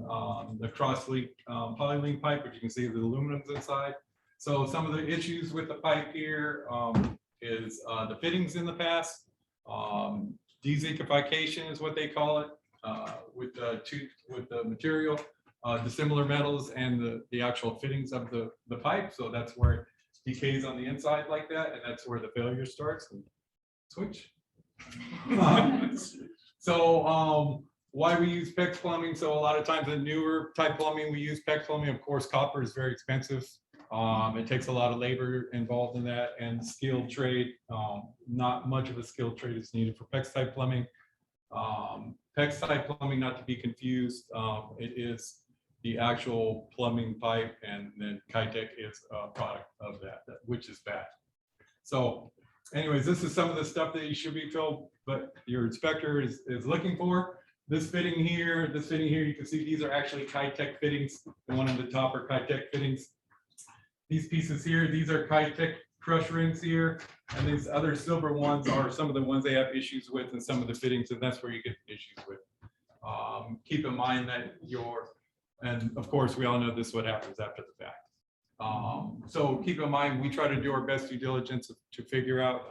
the cross-leak poly pipe, which you can see the aluminum's inside. So some of the issues with the pipe here is the fittings in the past. Dezinkification is what they call it with the material, dissimilar metals and the actual fittings of the pipe. So that's where it decays on the inside like that, and that's where the failure starts. Switch. Why we use PEX plumbing? So a lot of times in newer type plumbing, we use PEX plumbing. Of course, copper is very expensive. It takes a lot of labor involved in that and skilled trade. Not much of a skilled trade is needed for PEX type plumbing. PEX type plumbing, not to be confused, it is the actual plumbing pipe, and then Kitech is a product of that, which is bad. So anyways, this is some of the stuff that you should be filled, but your inspector is looking for. This fitting here, you can see these are actually Kitech fittings. The one on the top are Kitech fittings. These pieces here, these are Kitech crush rings here. And these other silver ones are some of the ones they have issues with and some of the fittings, and that's where you get issues with. Keep in mind that and of course, we all know this is what happens after the fact. So keep in mind, we try to do our best due diligence to figure out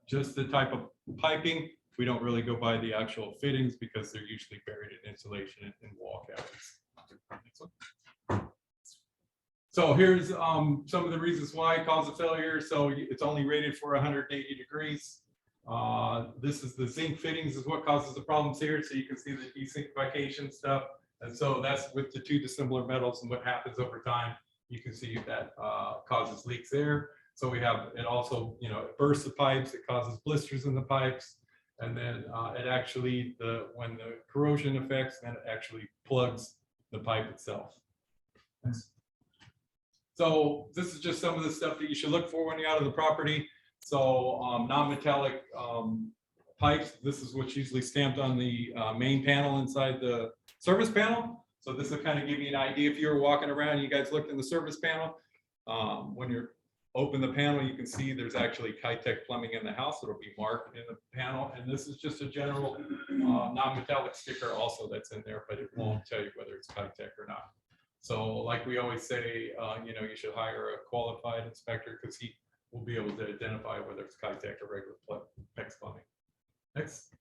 just the type of piping. We don't really go by the actual fittings because they're usually buried in insulation and wall cavities. So here's some of the reasons why it causes failure. So it's only rated for 180 degrees. This is the zinc fittings is what causes the problems here. So you can see the dezinkification stuff. And so that's with the 2 dissimilar metals and what happens over time. You can see that causes leaks there. So we have, it also, it bursts the pipes, it causes blisters in the pipes. And then it actually, when the corrosion affects, then it actually plugs the pipe itself. So this is just some of the stuff that you should look for when you're out of the property. So non-metallic pipes, this is what's usually stamped on the main panel inside the service panel. So this will kind of give you an idea. If you're walking around, you guys looked in the service panel, when you're open the panel, you can see there's actually Kitech plumbing in the house. It'll be marked in the panel. And this is just a general non-metallic sticker also that's in there, but it won't tell you whether it's Kitech or not. So like we always say, you know, you should hire a qualified inspector because he will be able to identify whether it's Kitech or regular Pex plumbing. Next.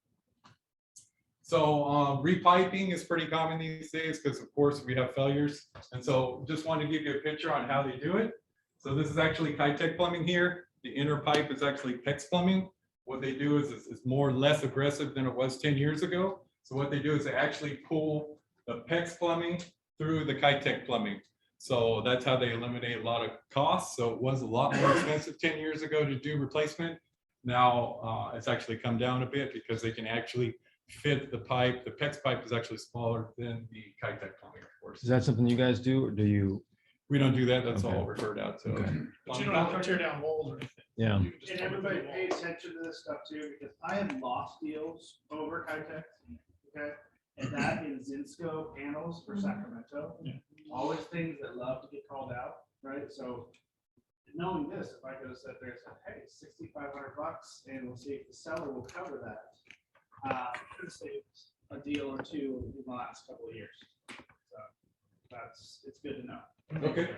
So repiping is pretty common these days because of course we have failures. And so just wanted to give you a picture on how they do it. So this is actually Kitech plumbing here. The inner pipe is actually Pex plumbing. What they do is more or less aggressive than it was 10 years ago. So what they do is they actually pull the Pex plumbing through the Kitech plumbing. So that's how they eliminate a lot of costs. So it was a lot more expensive 10 years ago to do replacement. Now it's actually come down a bit because they can actually fit the pipe. The Pex pipe is actually smaller than the Kitech plumbing, of course. Is that something you guys do, or do you? We don't do that. That's Okay. all referred out to. Okay. But you don't have to tear down walls or anything. Yeah. You can just- And everybody pay attention to this stuff too, because I have lost deals over Kitech, okay? And that is Zinsco panels for Sacramento. Always things that love to get called out, right? So knowing this, if I could have said there, said, hey, $6,500, and we'll see if the seller will cover that. Could have saved a deal or two in the last couple of years. So it's good to know. Okay,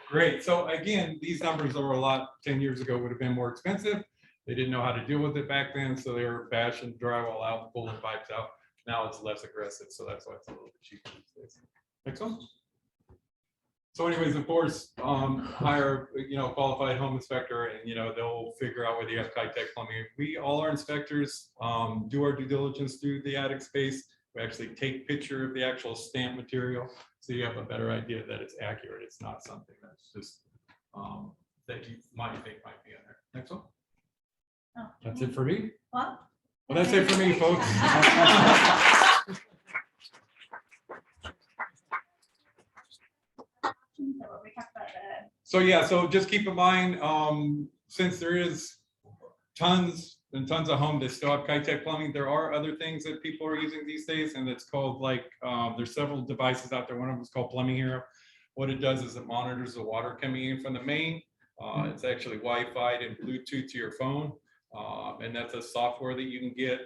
great. So again, these numbers are a lot, 10 years ago would have been more expensive. They didn't know how to deal with it back then. So they were bashing drywall out, pulling pipes out. Now it's less aggressive. So that's why it's a little bit cheaper these days. Next one. So anyways, of course, hire, you know, qualified home inspector, and, you know, they'll figure out whether you have Kitech plumbing. All our inspectors do our due diligence through the attic space. We actually take picture of the actual stamp material, so you have a better idea that it's accurate. It's not something that's just that you might think might be in there. Next one. Oh. That's it for me. Well, Well, that's it for me, folks. So yeah, so just keep in mind, since there is tons and tons of homes that still have Kitech plumbing, there are other things that people are using these days, and it's called like, there's several devices out there. One of them is called Plumbing Hero. What it does is it monitors the water coming in from the main. It's actually Wi-Fi and Bluetooth to your phone, and that's a software that you can get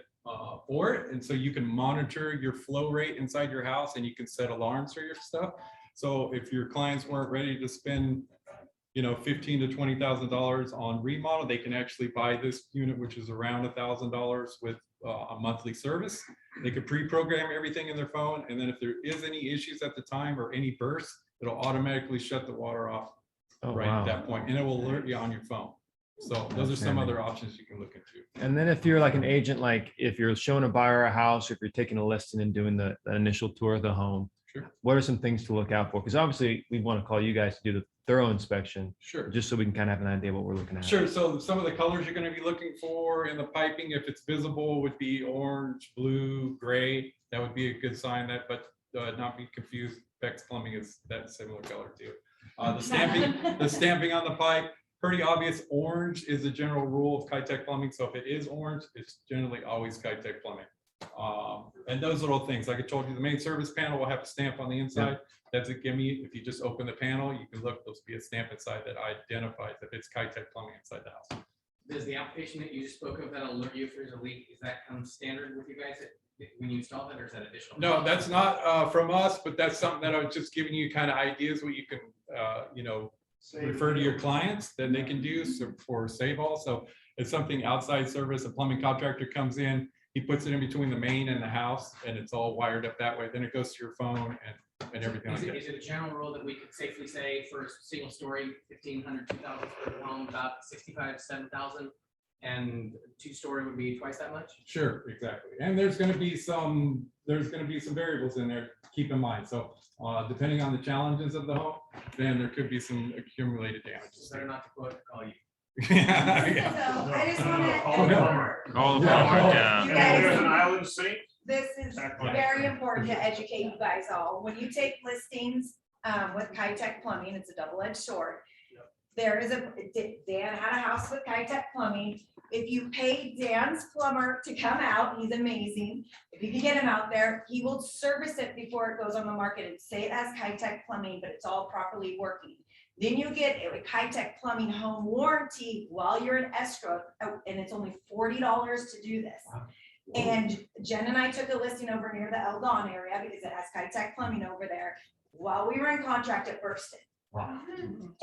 for it. And so you can monitor your flow rate inside your house, and you can set alarms for your stuff. So if your clients weren't ready to spend, you know, $15,000 to $20,000 on remodel, they can actually buy this unit, which is around $1,000 with a monthly service. They could pre-program everything in their phone, and then if there is any issues at the time or any bursts, it'll automatically shut the water off at that point, and it will alert you on your phone. So those are some other options you can look into. And then if you're like an agent, like if you're showing a buyer a house, if you're taking a listing and doing the initial tour of the home, Sure. What are some things to look out for? Because obviously we want to call you guys to do the thorough inspection, Sure. just so we can kind of have an idea what we're looking at. Sure. So some of the colors you're going to be looking for in the piping, if it's visible, would be orange, blue, gray. That would be a good sign. That, but not be confused. Pex plumbing is that similar color too. The stamping on the pipe, pretty obvious. Orange is the general rule of Kitech plumbing. So if it is orange, it's generally always Kitech plumbing. And those little things, like I told you, the main service panel will have a stamp on the inside. That's a gimme. If you just open the panel, you can look, there'll be a stamp inside that identifies if it's Kitech plumbing inside the house. Does the application that you just spoke of that'll alert you if there's a leak, is that come standard with you guys when you install that, or is that additional? No, that's not from us, but that's something that I was just giving you kind of ideas what you can, you know, refer to your clients that they can do for save all. So it's something outside service. A plumbing contractor comes in, he puts it in between the main and the house, and it's all wired up that way. Then it goes to your phone and everything like that. Is it a general rule that we could safely say for a single story, 1,500, 2,000 square home, about 65 to 7,000, and two-story would be twice that much? Sure, exactly. And there's going to be some variables in there to keep in mind. So depending on the challenges of the home, then there could be some accumulated damages. Better not to quote to call you. Yeah. So I just wanna. Call the plumber, yeah. You guys- island sink. This is very important to educate you guys all. When you take listings with Kitech Plumbing, it's a double-edged sword. There is Dan had a house with Kitech Plumbing. If you pay Dan's plumber to come out, he's amazing. If you can get him out there, he will service it before it goes on the market and say it has Kitech Plumbing, but it's all properly working. Then you get a Kitech Plumbing home warranty while you're in escrow, and it's only $40 to do this. And Jen and I took a listing over near the Eldon area because it has Kitech Plumbing over there. While we were in contract, it bursted.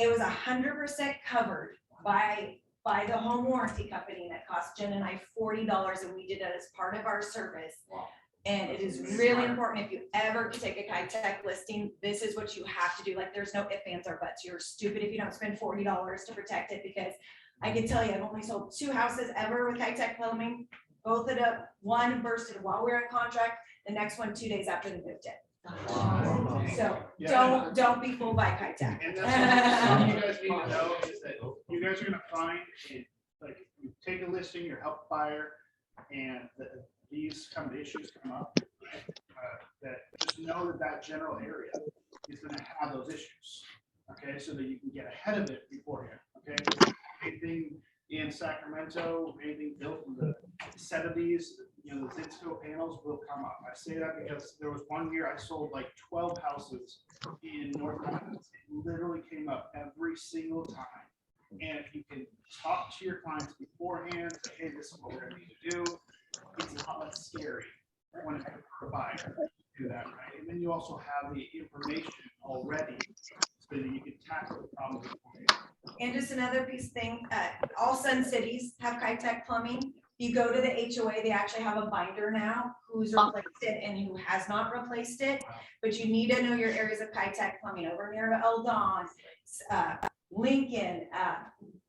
It was 100% covered by the home warranty company, and it cost Jen and I $40, and we did it as part of our service. And it is really important, if you ever take a Kitech listing, this is what you have to do. Like, there's no ifs, ands, or buts. You're stupid if you don't spend $40 to protect it, because I can tell you, I've only sold 2 houses ever with Kitech Plumbing. Both of them, one bursted while we were in contract, the next one 2 days after they moved it. So don't be fooled by Kitech. And that's something you guys need to know is that you guys are gonna find, like, you take a listing, your help buyer, and these kind of issues come up, that just know that general area is gonna have those issues. Okay, so that you can get ahead of it beforehand. Okay, anything in Sacramento, anything built in the set of these, the Zinsco panels will come up. I say that because there was one year I sold like 12 houses in North Carolina. It literally came up every single time. And if you can talk to your clients beforehand, say, hey, this is what we're gonna need to do, it's a lot less scary when it's a buyer to do that, right? And then you also have the information already so that you can tackle the problem beforehand. And just another piece thing, all Sun Cities have Kitech Plumbing. You go to the HOA, they actually have a binder now, who's replaced it and who has not replaced it. But you need to know your areas of Kitech Plumbing over near Eldon, Lincoln,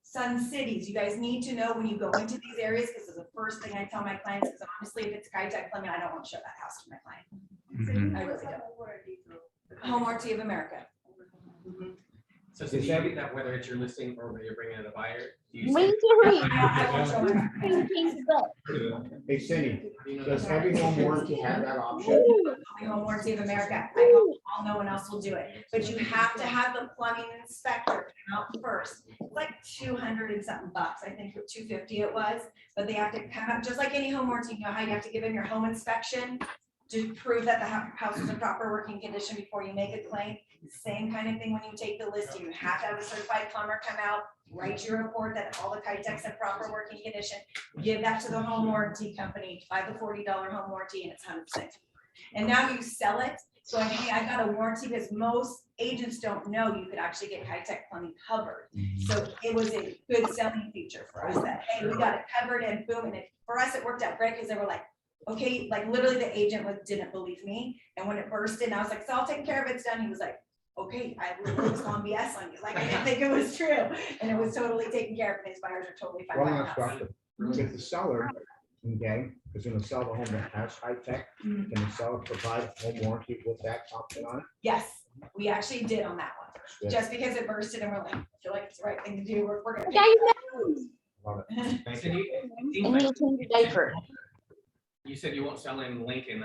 Sun Cities. You guys need to know when you go into these areas, because it's the first thing I tell my clients, because honestly, if it's Kitech Plumbing, I don't want to show that house to my client. I really don't. Home Warranty of America. So do you get that whether it's your listing or whether you're bringing in a buyer? Do you Wait, say- I won't show it. Hey, Cindy, does every home warranty have that option? Home Warranty of America. I hope all, no one else will do it, but you have to have the plumbing inspector come out first. It's like 200 and something bucks. I think 250 it was, but they have to come out, just like any home warranty. You know how you have to give them your home inspection to prove that the house is in proper working condition before you make a claim. Same kind of thing when you take the listing. You have to have a certified plumber come out, write your report that all the Kitech's in proper working condition, give that to the home warranty company, buy the $40 home warranty, and it's 100%. And now you sell it, going, hey, I got a warranty, because most agents don't know you could actually get Kitech Plumbing covered. So it was a good selling feature for us that, hey, we got it covered, and boom, and for us, it worked out great, because they were like, okay, like literally the agent didn't believe me. And when it bursted, and I was like, so I'll take care of it, it's done. He was like, okay, I literally was on BS on you. Like, I didn't think it was true. And it was totally taken care of, and his buyers are totally fine. One with last that. question. If the seller, okay, is gonna sell the home that has Kitech, can the seller provide home warranty with that option on it? Yes, we actually did on that one. Good. Just because it bursted and we're like, I feel like it's the right thing to do. We're gonna. Love it. Thank Cindy, you. it seems like- You said you won't sell in Lincoln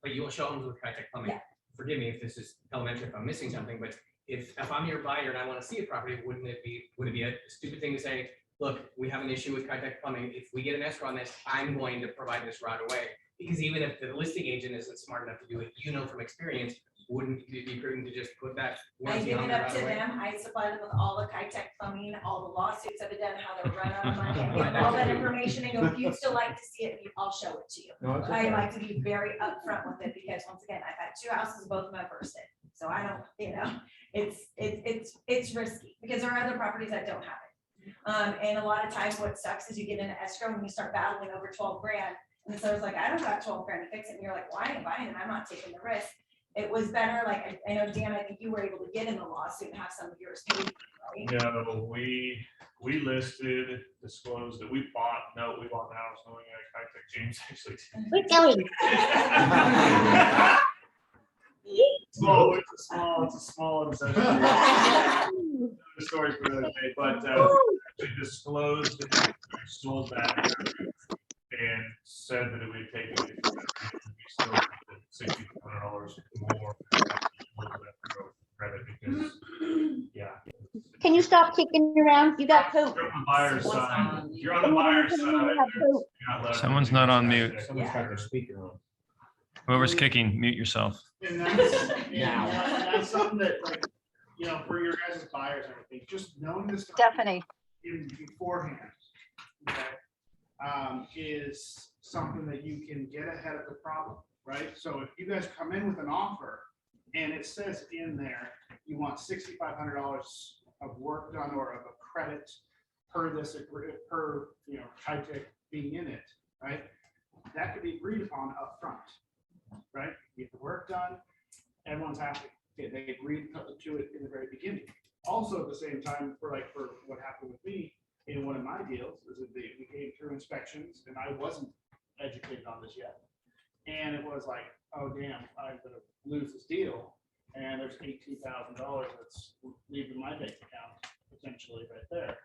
but you will show homes with Kitech Plumbing. Yeah. Forgive me if this is elementary, if I'm missing something, but if I'm your buyer and I want to see a property, would it be a stupid thing to say, look, we have an issue with Kitech Plumbing. If we get an escrow on this, I'm going to provide this right away. Because even if the listing agent isn't smart enough to do it, from experience, wouldn't it be prudent to just put that? I warranty give on it there up to right away? them. I supply them with all the Kitech Plumbing, all the lawsuits I've done, how they're run out of money. I give them all that information and go, if you'd still like to see it, I'll show it to you. No, it's I okay. like to be very upfront with it, because once again, I've had 2 houses, both of them have bursted. So I don't, it's risky, because there are other properties that don't have it. And a lot of times what sucks is you get into escrow and you start battling over 12 grand. And the seller's like, I don't got 12 grand to fix it. And you're like, why am I buying it? I'm not taking the risk. It was better, like, I know, Dan, I think you were able to get in the lawsuit and have some of yours paid, right? No, we listed, disclosed that we bought the house knowing that Kitech James actually. We're going. Oh, it's a small incentive. The story for another day, but we disclosed that we sold that and said that it would take it. We still $6,500 more credit because, yeah. Can you stop kicking around? You got poop. You're on the buyer's side. You're on the buyer's side. You're not letting Someone's them not do on that. mute. Someone's got their speaker on. Whoever's kicking, mute yourself. And that's something that, like, you know, for your guys' buyers and everything, just knowing this. Stephanie. In beforehand, okay, is something that you can get ahead of the problem, right? So if you guys come in with an offer and it says in there, you want $6,500 of work done or of a credit per this, per, you know, Kitech being in it, right? That could be agreed upon upfront, right? Get the work done, everyone's happy. Okay, they agreed to it in the very beginning. Also, at the same time, for what happened with me in one of my deals, is that we came through inspections and I wasn't educated on this yet. And it was like, oh damn, I'm gonna lose this deal. And there's $18,000 that's leaving my bank account potentially right there.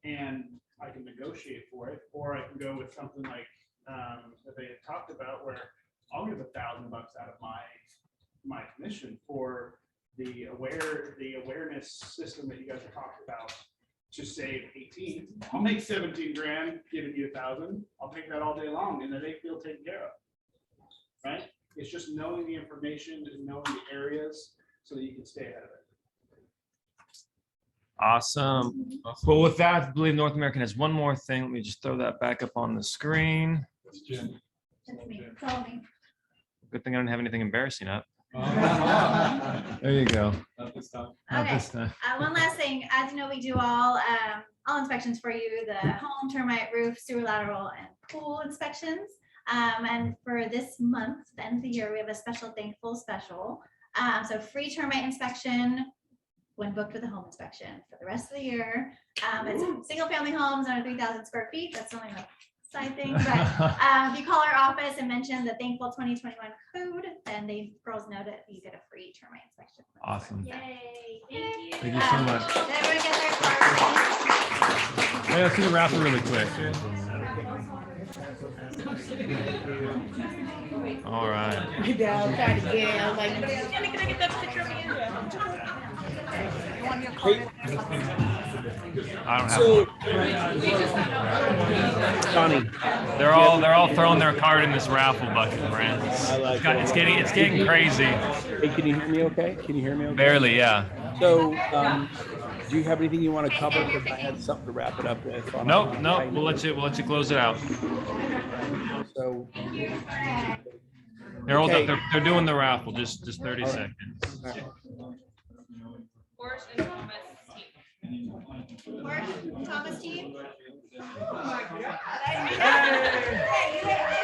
And I can negotiate for it, or I can go with something like that they had talked about where I'll give $1,000 out of my commission for the awareness system that you guys have talked about to save 18. I'll make 17 grand giving you 1,000. I'll take that all day long and then they feel taken care of. Right? It's just knowing the information and knowing the areas so that you can stay ahead of it. Awesome. Well, with that, I believe North American has one more thing. Let me just throw that back up on the screen. It's me. Call me. Good thing I don't have anything embarrassing up. There you go. Not this time. Not Okay. this time. One last thing, as you know, we do all inspections for you, the home, termite, roof, sewer lateral, and pool inspections. And for this month, the end of the year, we have a special thankful special. So free termite inspection when booked with a home inspection for the rest of the year. It's single family homes under 3,000 square feet. That's only a side thing, but if you call our office and mention the thankful 2021 code, then the girls know that you get a free termite inspection. Awesome. Yay. Thank you so much. Did everyone get their card? Hey, let's do the raffle really quick. All right. Maybe I'll try to get, I'm like, Can I get that picture of you? I don't have So, one. Johnny, They're all throwing their card in this raffle bucket, Brent. I like It's getting crazy. hey, can you hear me okay? Can you hear me okay? Barely, yeah. So, do you have anything you want to cover? Because I had something to wrap it up with. Nope. We'll let you close it out. So, They're doing the raffle. Just 30 seconds. Porsche and Thomas team. Porsche, Thomas team.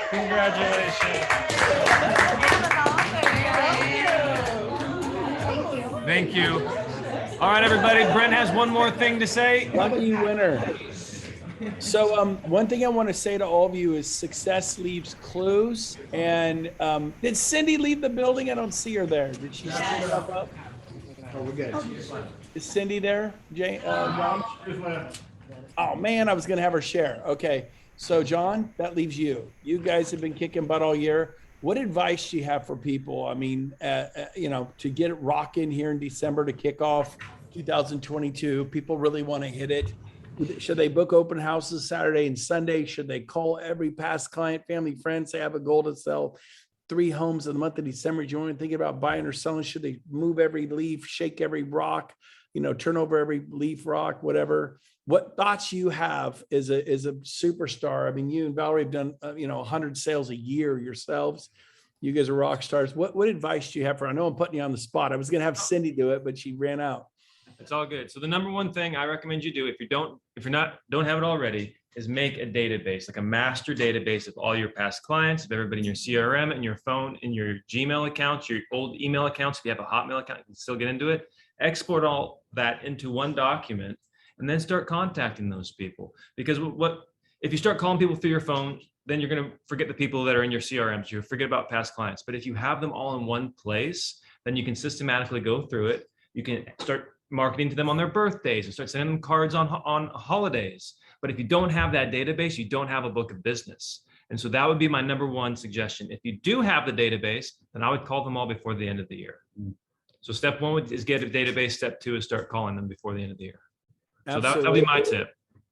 Congratulations. Thank you. All right, everybody. Brent has one more thing to say. lucky winner. So one thing I want to say to all of you is success leaves clues. And did Cindy leave the building? I don't see her there. Did she stand stuff up? Oh, we're good. Is Cindy there, Jay? John? Oh man, I was gonna have her share. Okay, so John, that leaves you. You guys have been kicking butt all year. What advice do you have for people? I mean, to get it rocking here in December to kick off 2022. People really want to hit it. Should they book open houses Saturday and Sunday? Should they call every past client, family, friend, say I have a goal to sell 3 homes in the month of December? Do you want to think about buying or selling? Should they move every leaf, shake every rock, turn over every leaf, rock, whatever? What thoughts you have as a superstar? I mean, you and Valerie have done 100 sales a year yourselves. You guys are rock stars. What advice do you have for? I know I'm putting you on the spot. I was going to have Cindy do it, but she ran out. It's all good. So the number one thing I recommend you do, if you don't have it already, is make a database, like a master database of all your past clients, of everybody in your CRM, and your phone, in your Gmail accounts, your old email accounts. If you have a Hotmail account, you can still get into it. Export all that into one document, and then start contacting those people. Because if you start calling people through your phone, then you're going to forget the people that are in your CRMs. You'll forget about past clients. But if you have them all in one place, then you can systematically go through it. You can start marketing to them on their birthdays and start sending them cards on holidays. But if you don't have that database, you don't have a book of business. And so that would be my number one suggestion. If you do have the database, then I would call them all before the end of the year. So step one is get a database. Step two is start calling them before the end of the year. So that'll be my tip.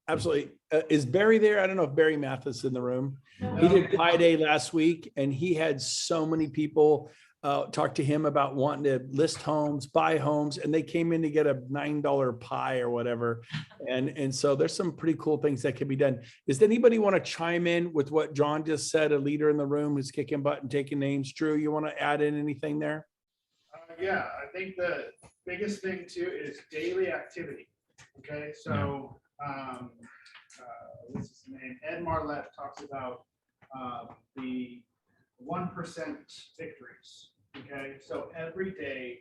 Absolutely. Is Barry there? I don't know if Barry Mathis is in the room. He did Pi Day last week, and he had so many people talk to him about wanting to list homes, buy homes, and they came in to get a $9 pie or whatever. And so there's some pretty cool things that can be done. Does anybody want to chime in with what John just said, a leader in the room who's kicking butt and taking names? Drew, you want to add in anything there? Yeah, I think the biggest thing too is daily activity. Okay, so what's his name? Ed Marlette talks about the 1% victories. Okay, so every day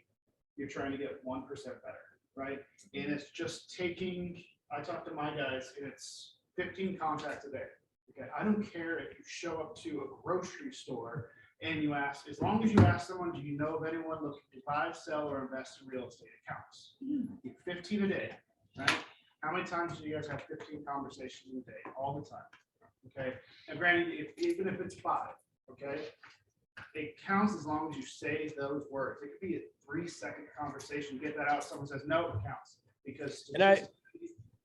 you're trying to get 1% better, right? And it's just taking, I talk to my guys, and it's 15 contacts a day. Okay, I don't care if you show up to a grocery store and you ask, as long as you ask someone, do you know of anyone looking to buy, sell, or invest in real estate? It counts. 15 a day, right? How many times do you guys have 15 conversations a day? All the time. Okay, and granted, even if it's 5, okay, it counts as long as you say those words. It could be a 3-second conversation. Get that out. Someone says no, it counts because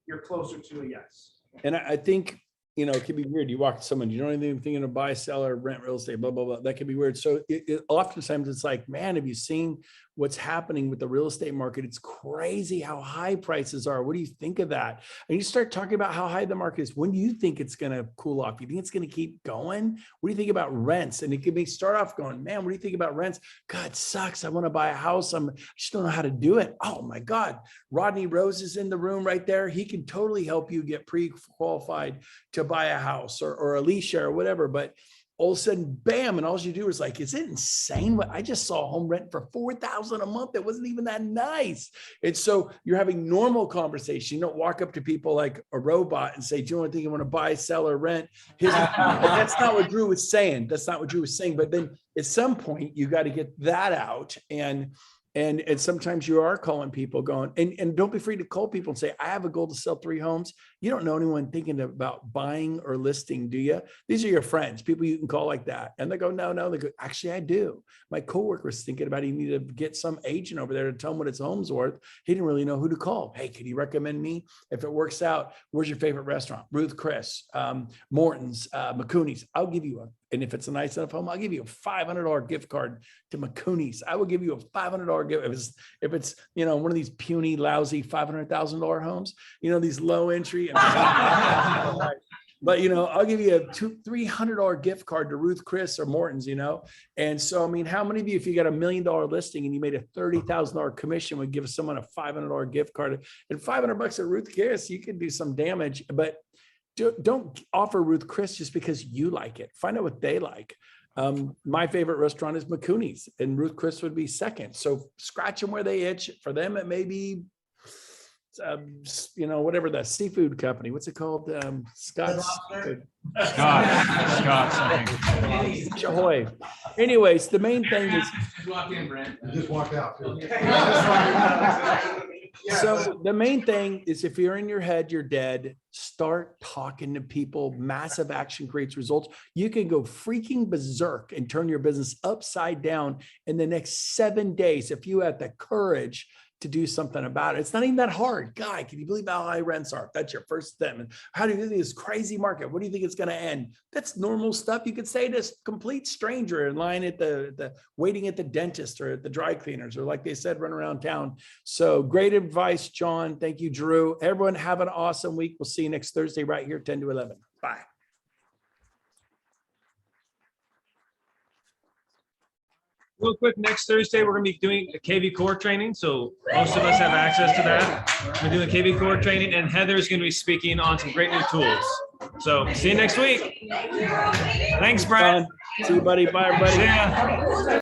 you're closer to a yes. And I think, you know, it can be weird. You walk to someone, you don't even thinking of buy, sell, or rent real estate, blah, blah, blah. That can be weird. So oftentimes it's like, man, have you seen what's happening with the real estate market? It's crazy how high prices are. What do you think of that? And you start talking about how high the market is. When do you think it's going to cool off? You think it's going to keep going? What do you think about rents? And it could be start off going, man, what do you think about rents? God, it sucks. I want to buy a house. I just don't know how to do it. Oh my God. Rodney Rose is in the room right there. He can totally help you get pre-qualified to buy a house, or Alicia or whatever. But all of a sudden, bam, and all you do is like, is it insane? What I just saw a home rent for $4,000 a month. It wasn't even that nice. And so you're having normal conversation. You don't walk up to people like a robot and say, do you want to want to buy, sell, or rent? That's not what Drew was saying. That's not what Drew was saying. But then at some point, you got to get that out. And sometimes you are calling people going, and don't be afraid to call people and say, I have a goal to sell 3 homes. You don't know anyone thinking about buying or listing, do you? These are your friends, people you can call like that. And they go, no, they go, actually, I do. My coworker was thinking about, he needed to get some agent over there to tell him what his home's worth. He didn't really know who to call. Hey, could you recommend me? If it works out, where's your favorite restaurant? Ruth Chris, Morton's, McCooney's. I'll give you and if it's a nice enough home, I'll give you a $500 gift card to McCooney's. I will give you a $500 gift. If it's, you know, one of these puny, lousy $500,000 homes, you know, these low entry. But, you know, I'll give you a $300 gift card to Ruth Chris or Morton's, you know? And so, I mean, how many of you, if you got $1 million listing and you made a $30,000 commission, would give someone a $500 gift card and $500 at Ruth Chris, you could do some damage, but don't offer Ruth Chris just because you like it. Find out what they like. My favorite restaurant is McCooney's, and Ruth Chris would be second. So scratch them where they itch. For them, it may be, you know, whatever the seafood company. What's it called? Scott's. Scott's, I think. Ahoy. Anyways, the main thing is. Just walked in, Brent. You just walked out. So the main thing is, if you're in your head, you're dead. Start talking to people. Massive action creates results. You can go freaking berserk and turn your business upside down in the next 7 days if you have the courage to do something about it. It's not even that hard. God, can you believe how high rents are? That's your first step. And how do you think this crazy market? What do you think it's going to end? That's normal stuff you could say to a complete stranger in line at the waiting at the dentist or at the dry cleaners, or like they said, run around town. So great advice, John. Thank you, Drew. Everyone have an awesome week. We'll see you next Thursday right here, 10 to 11. Bye. Real quick, next Thursday, we're going to be doing a KV Core training. So most of us have access to that. We're doing KV Core training, and Heather's going to be speaking on some great new tools. So see you next week. Thanks, Brad. See you, buddy. Bye, everybody. See ya.